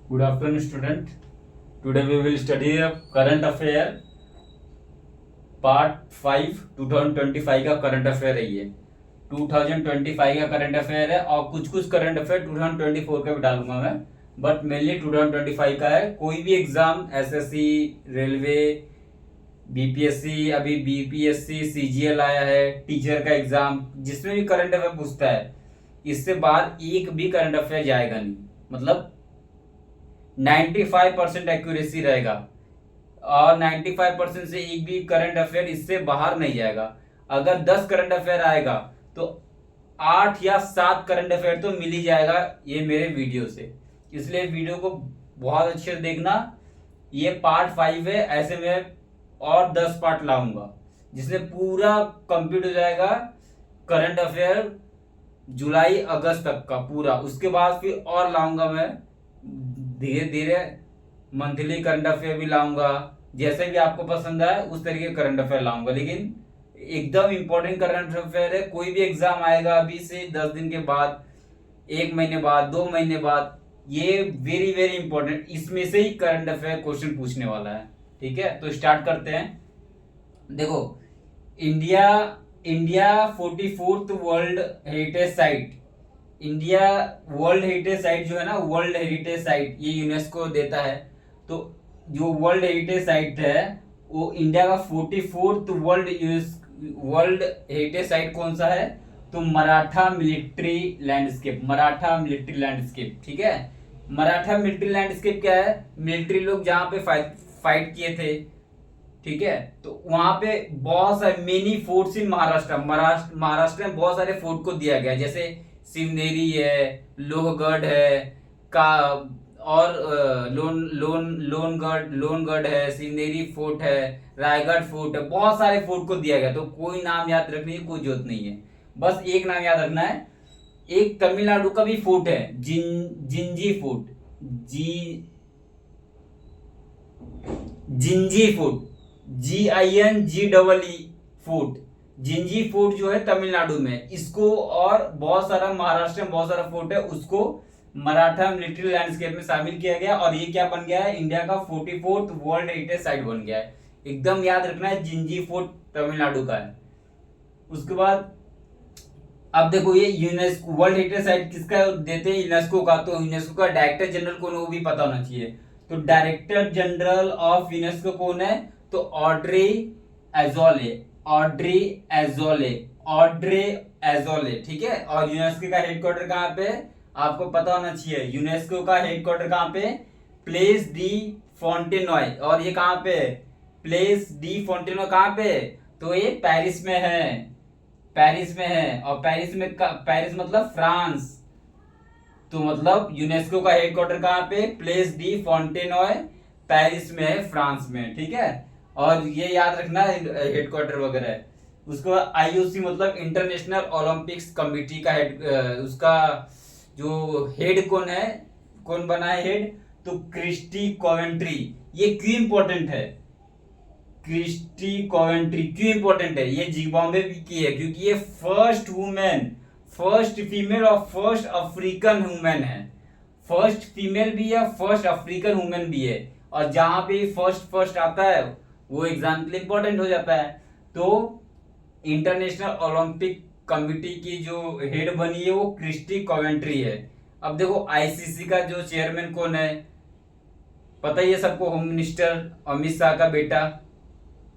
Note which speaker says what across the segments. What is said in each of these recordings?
Speaker 1: Good afternoon, student. Today we will study a current affair part 5 2025 का current affair है ये 2025 का current affair है और कुछ कुछ करंट अफेयर 2024 का भी डालूंगा मैं बट मेनली 2025 का है। कोई भी एग्जाम एसएससी, रेलवे, बीपीएससी, अभी बीपीएससी सीजीएल आया है, टीचर का एग्जाम, जिसमें भी करंट अफेयर पूछता है इससे बाहर एक भी करंट अफेयर जाएगा नहीं। मतलब 95% एक्यूरेसी रहेगा और 95% से एक भी करंट अफेयर इससे बाहर नहीं जाएगा। अगर 10 करंट अफेयर आएगा तो 8 या 7 करंट अफेयर तो मिल ही जाएगा ये मेरे वीडियो से। इसलिए वीडियो को बहुत अच्छे से देखना। ये पार्ट 5 है, ऐसे में और 10 पार्ट लाऊंगा जिसमें पूरा कंप्लीट हो जाएगा करंट अफेयर जुलाई अगस्त तक का पूरा। उसके बाद फिर और लाऊंगा मैं धीरे धीरे मंथली करंट अफेयर भी लाऊंगा, जैसे भी आपको पसंद आए उस तरीके करंट अफेयर लाऊंगा। लेकिन एकदम इंपॉर्टेंट करंट अफेयर है, कोई भी एग्जाम आएगा अभी से 10 दिन के बाद, 1 महीने बाद, 2 महीने बाद, ये वेरी वेरी इंपॉर्टेंट, इसमें से ही करंट अफेयर क्वेश्चन पूछने वाला है। ठीक है, तो स्टार्ट करते हैं। देखो, India India 44th world heritage site, India world heritage site जो है ना, वर्ल्ड हेरिटेज साइट ये यूनेस्को देता है। तो जो वर्ल्ड हेरिटेज साइट है वो इंडिया का 44th वर्ल्ड हेरिटेज साइट कौन सा है? तो Maratha military landscape, Maratha military landscape. ठीक है, मराठा मिलिट्री लैंडस्केप क्या है? मिलिट्री लोग जहां पे फाइट किए थे। ठीक है, तो वहां पे बहुत सारे मेनी फोर्ट्स इन महाराष्ट्र में बहुत सारे फोर्ट को दिया गया, जैसे शिवनेरी है, लोहगढ़ है, का और लोनगढ़ है, शिवनेरी फोर्ट है, रायगढ़ फोर्ट है, बहुत सारे फोर्ट को दिया गया। तो कोई नाम याद रखने की कोई जरूरत नहीं है, बस एक नाम याद रखना है। एक तमिलनाडु का भी फोर्ट है, Gingee fort, Gingee fort, GINGEE fort, Gingee fort जो है तमिलनाडु में, इसको और बहुत सारा महाराष्ट्र में बहुत सारा फोर्ट है, उसको मराठा मिलिट्री लैंडस्केप में शामिल किया गया और ये क्या बन गया है? इंडिया का 44th वर्ल्ड हेरिटेज साइट बन गया है। एकदम याद रखना है, जिंजी फोर्ट तमिलनाडु का है। उसके बाद अब देखो, ये यूनेस्को वर्ल्ड हेरिटेज साइट किसका देते हैं? यूनेस्को का। तो यूनेस्को का डायरेक्टर जनरल कौन है वो भी पता होना चाहिए। तो डायरेक्टर जनरल ऑफ यूनेस्को कौन है? तो Audrey Azoulay, Audrey Azoulay, Audrey Azoulay. ठीक है, और यूनेस्को का हेडक्वार्टर कहाँ पे? आपको पता होना चाहिए, यूनेस्को का हेडक्वार्टर कहाँ पे? Place de Fontenoy. और ये कहाँ पे? प्लेस डी फोंटेनॉय कहाँ पे? तो ये पेरिस में है, पेरिस में है। और पेरिस मतलब फ्रांस। तो मतलब यूनेस्को का हेडक्वार्टर कहाँ पे? प्लेस डी फोंटेनॉय, पेरिस में है, फ्रांस में। ठीक है, और ये याद रखना हेडक्वार्टर वगैरह है। उसके बाद IOC मतलब इंटरनेशनल ओलंपिक्स कमिटी का हेड, उसका जो हेड कौन है, कौन बना है हेड? तो क्रिस्टी कॉवेंट्री। ये क्यों इंपॉर्टेंट है? क्रिस्टी कॉवेंट्री क्यों इंपॉर्टेंट है? ये जिम्बाब्वे की है, क्योंकि ये फर्स्ट वुमेन, फर्स्ट फीमेल और फर्स्ट अफ्रीकन वुमेन है। फर्स्ट फीमेल भी है, फर्स्ट अफ्रीकन वुमेन भी है। और जहां पे फर्स्ट आता है वो एग्जाम के लिए इंपॉर्टेंट हो जाता है। तो इंटरनेशनल ओलंपिक कमिटी की जो हेड बनी है वो क्रिस्टी कॉवेंट्री है। अब देखो, ICC का जो चेयरमैन कौन है? पता ही है सबको, होम मिनिस्टर अमित शाह का बेटा।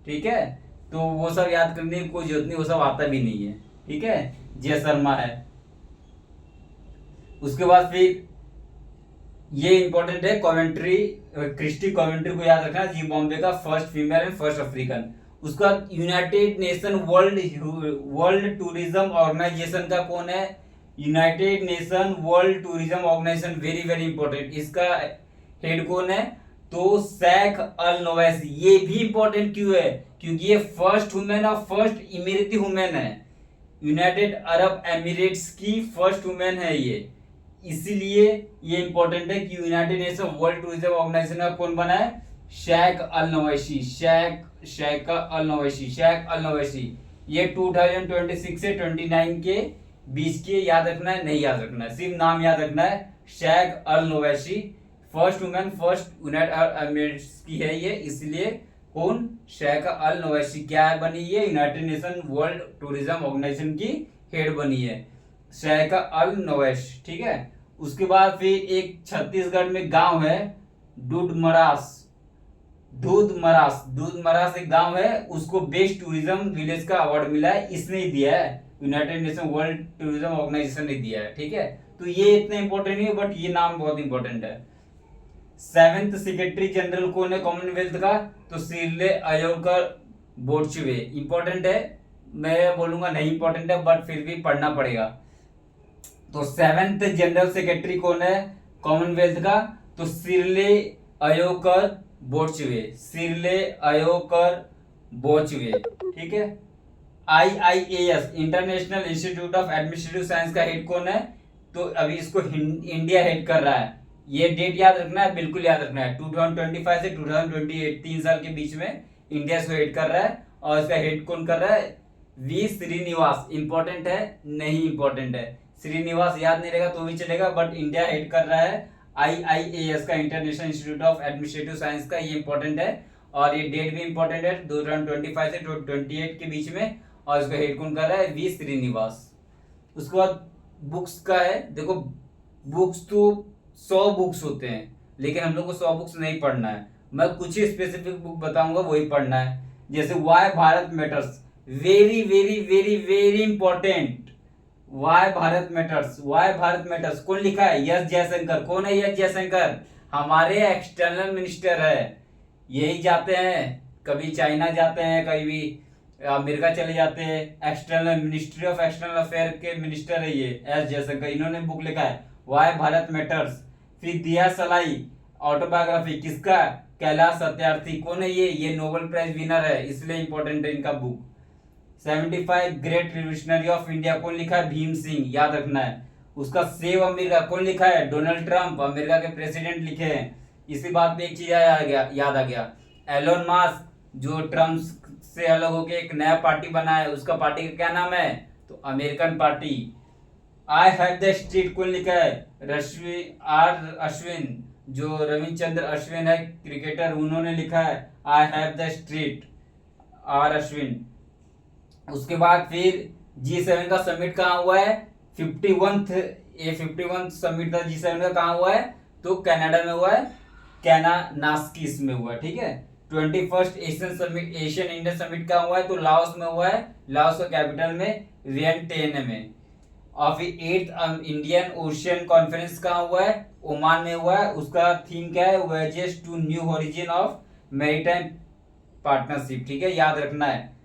Speaker 1: ठीक है, तो वो सब याद करने की कोई जरूरत नहीं, वो सब आता भी नहीं है। ठीक है, जय शर्मा है। उसके बाद फिर ये इंपॉर्टेंट है, कॉमेंट्री, क्रिस्टी कॉमेंट्री को याद रखना, जिम्बाब्वे का first female and first African. उसका United nation world tourism organisation का कौन है? United nation world tourism Organization, very very important. इसका हेड कौन है? तो शेख अल नवैसी। ये भी इंपॉर्टेंट क्यों है? क्योंकि ये फर्स्ट वुमेन और फर्स्ट इमिरेती वुमेन है, यूनाइटेड अरब एमिरेट्स की फर्स्ट वुमेन है ये। इसीलिए ये इंपॉर्टेंट है कि united nation world tourism organisation का कौन बना है? Sheikh Al नवैसी, Sheikh Al नवैसी। ये 2026 से 29 के बीच के याद रखना है, नहीं याद रखना है, सिर्फ नाम याद रखना है, Sheikh Al Nawaisi, first women first United Arab Emirates की है ये, इसलिए कौन, शेखा अल नवैशी क्या है बनी है, United nation world tourism organisation की हेड बनी है शेखा अल नवैश, ठीक है। उसके बाद फिर एक छत्तीसगढ़ में गांव है दूधमरास, दूधमरास एक गांव है, उसको बेस्ट टूरिज्म विलेज का अवार्ड मिला है, इसने ही दिया है, United nation world tourism organisation ने दिया है, ठीक है। तो ये इतना इंपॉर्टेंट नहीं है, बट ये नाम बहुत इंपॉर्टेंट है। 7th सेक्रेटरी जनरल कौन है कॉमनवेल्थ का, तो सिरले अयोकर बोर्चवे। इंपॉर्टेंट है, मैं बोलूंगा नहीं इंपॉर्टेंट है, बट फिर भी पढ़ना पड़ेगा। तो 7th जनरल सेक्रेटरी कौन है कॉमनवेल्थ का, तो सिरले अयोकर बोर्चवे, सिरले अयोकर बोर्चवे, ठीक है। IIAS international institute of administrative science का हेड कौन है, तो अभी इसको इंडिया हेड कर रहा है। ये डेट याद रखना है, बिल्कुल याद रखना है, 2025 से 2028 3 साल के बीच में इंडिया इसको हेड कर रहा है। और इसका हेड कौन कर रहा है, वी श्रीनिवास। इंपॉर्टेंट है, नहीं इंपॉर्टेंट है, श्रीनिवास याद नहीं रहेगा तो भी चलेगा, बट इंडिया हेड कर रहा है IIAS का, international institute of administrative science का, ये इंपॉर्टेंट है। और ये डेट भी इंपॉर्टेंट है, 2025 से 2028 के बीच में, और इसका हेड कौन कर रहा है, वी श्रीनिवास। उसके बाद बुक्स का है, देखो बुक्स तो 100 बुक्स होते हैं, लेकिन हम लोग को 100 बुक्स नहीं पढ़ना है, मैं कुछ ही स्पेसिफिक बुक बताऊंगा वही पढ़ना है। जैसे why Bharat matters, very very very very important, why Bharat matters, why Bharat matters कौन लिखा है, यस जयशंकर। कौन है यस जयशंकर, हमारे एक्सटर्नल मिनिस्टर है, यही जाते हैं, कभी चाइना जाते हैं, कभी अमेरिका चले जाते हैं, external ministry of external affair के मिनिस्टर है ये एस जयशंकर, इन्होंने बुक लिखा है वाई भारत मैटर्स। फिर दिया सलाई ऑटोबायोग्राफी किसका, कैलाश सत्यार्थी। कौन है ये नोबेल प्राइज विनर है, इसलिए इंपॉर्टेंट है इनका book. 75 great revolutionary of India कौन लिखा है, भीम सिंह, याद रखना है। उसका सेव अमेरिका कौन लिखा है, डोनाल्ड ट्रंप, अमेरिका के प्रेसिडेंट लिखे हैं। इसी बात पे एक चीज याद आ गया, एलोन मास्क जो ट्रम्प से अलग होके एक नया पार्टी बना है, उसका पार्टी का क्या नाम है, तो American party. I have the street कौन लिखा है, अश्विन, जो रविचंद्र अश्विन है क्रिकेटर, उन्होंने लिखा है I have the street, Ashwin. उसके बाद फिर G7 का समिट कहाँ हुआ है, 51th समिट था G7 का, कहाँ हुआ है, तो कनाडा में हुआ है, नास्किस में हुआ है, ठीक है। 21st एशियन इंडियन समिट कहाँ हुआ है, तो लाओस में हुआ है, लाओस का कैपिटल में वियंटियान में। और फिर 8th इंडियन ओशियन कॉन्फ्रेंस कहाँ हुआ है, ओमान में हुआ है, उसका थीम क्या है, voyages to new horizon of maritime partnership, ठीक है, याद रखना है।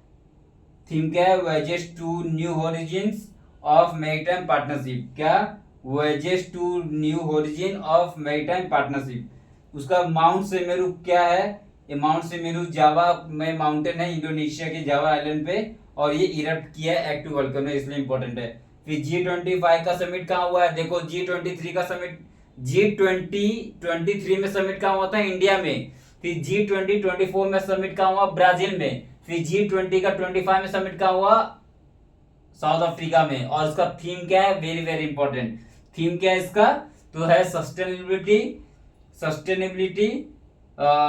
Speaker 1: थीम क्या है, voyages to new horizons of maritime partnership, क्या, voyages to new horizon of maritime partnership. उसका माउंट सेमेरू क्या है, ये माउंट सेमेरू जावा में माउंटेन है, इंडोनेशिया के जावा आइलैंड पे, और ये इरप्ट किया है एक्टिव वोल्केनो, इसलिए इंपॉर्टेंट है। फिर G25 का समिट कहाँ हुआ है, देखो G23 का समिट, G23 में समिट कहाँ हुआ था, इंडिया में। फिर G24 में समिट कहाँ हुआ, ब्राजील में। फिर G20 का 25 में समिट कहाँ हुआ, साउथ अफ्रीका में। और इसका थीम क्या है, वेरी वेरी इंपॉर्टेंट, थीम क्या है इसका, तो है sustainability,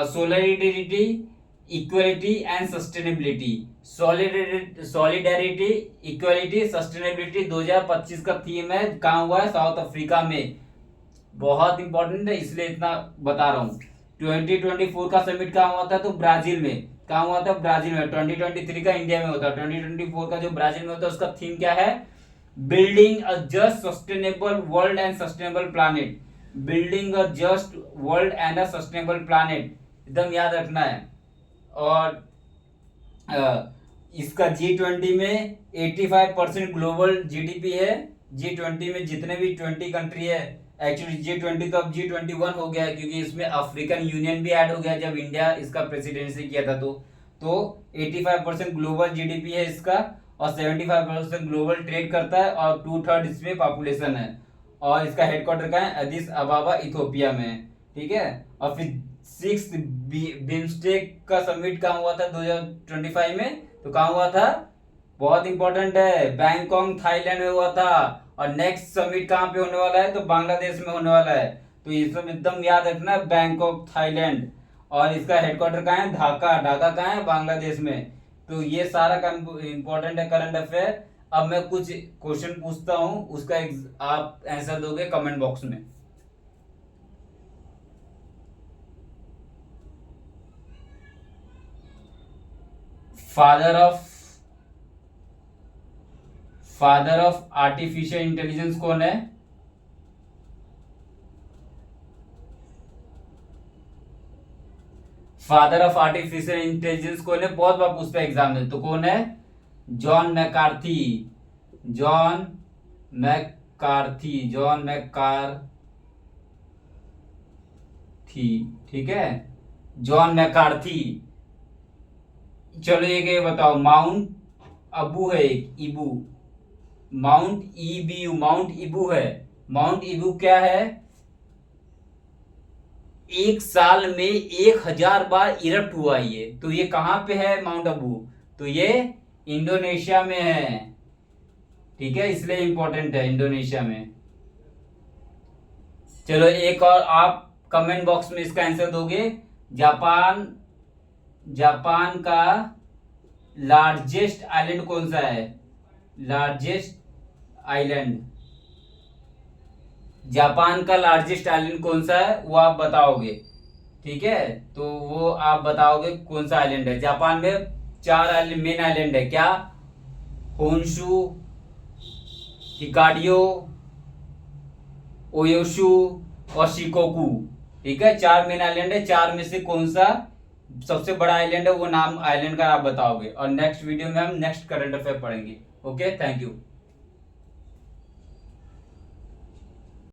Speaker 1: solidarity, equality and sustainability. Solidarity, equality, sustainability 2025 का थीम है, कहाँ हुआ है, साउथ अफ्रीका में। बहुत इंपॉर्टेंट है, इसलिए इतना बता रहा हूँ। 2024 का समिट कहाँ हुआ था, तो ब्राजील में। कहाँ हुआ था, ब्राजील में। 2023 का इंडिया में होता है, 2024 का जो ब्राजील में होता है उसका थीम क्या है, building a just sustainable world and sustainable planet, building a just world and a sustainable planet, एकदम याद रखना है। और इसका G20 में 85% ग्लोबल जीडीपी है। G20 में जितने भी 20 कंट्री है, एक्चुअली G20 तो अब G21 हो गया है, क्योंकि इसमें अफ्रीकन यूनियन भी ऐड हो गया जब इंडिया इसका प्रेसिडेंसी किया था। तो 85% ग्लोबल जीडीपी है इसका, और 75% ग्लोबल ट्रेड करता है, और 2/3 इसमें पॉपुलेशन है। और इसका हेडक्वार्टर कहाँ है, एडिस अबाबा इथोपिया में, ठीक है। और फिर 6th बिम्स्टेक का समिट कहाँ हुआ था 2025 में, तो कहाँ हुआ था, बहुत इंपॉर्टेंट है, बैंकॉक थाईलैंड में हुआ था। और नेक्स्ट समिट कहाँ पे होने वाला है, तो बांग्लादेश में होने वाला है। तो ये सब एकदम याद रखना, बैंकॉक थाईलैंड, और इसका हेडक्वार्टर कहाँ है, ढाका। ढाका कहाँ है, बांग्लादेश में। तो ये सारा इंपॉर्टेंट है करंट अफेयर। अब मैं कुछ क्वेश्चन पूछता हूँ, उसका आप आंसर दोगे कमेंट बॉक्स में। फादर ऑफ आर्टिफिशियल इंटेलिजेंस कौन है? फादर ऑफ आर्टिफिशियल इंटेलिजेंस कौन है? बहुत बार पूछता है एग्जाम में, तो कौन है? John McCarthy. John McCarthy, John McCarthy, ठीक है, जॉन मैकार्थी। चलो एक ये बताओ, माउंट अबू है एक, इबू, माउंट ईबू, माउंट इबू है। माउंट इबू क्या है? एक साल में 1000 बार इरप्ट हुआ ये। तो ये कहां पे है माउंट अबू? तो ये इंडोनेशिया में है, ठीक है, इसलिए इंपॉर्टेंट है इंडोनेशिया में। चलो एक और आप कमेंट बॉक्स में इसका आंसर दोगे। जापान, जापान का लार्जेस्ट आइलैंड कौन सा है? लार्जेस्ट आइलैंड, जापान का लार्जेस्ट आइलैंड कौन सा है वो आप बताओगे, ठीक है। तो वो आप बताओगे कौन सा आइलैंड है। जापान में 4 आइलैंड, मेन आइलैंड है, क्या? होन्शु, हिकाडियो, ओयोशु और शिकोकू, ठीक है। 4 मेन आइलैंड है, 4 में से कौन सा सबसे बड़ा आइलैंड है, वो नाम आइलैंड का आप बताओगे। और नेक्स्ट वीडियो में हम नेक्स्ट करंट अफेयर पढ़ेंगे। Okay, thank you.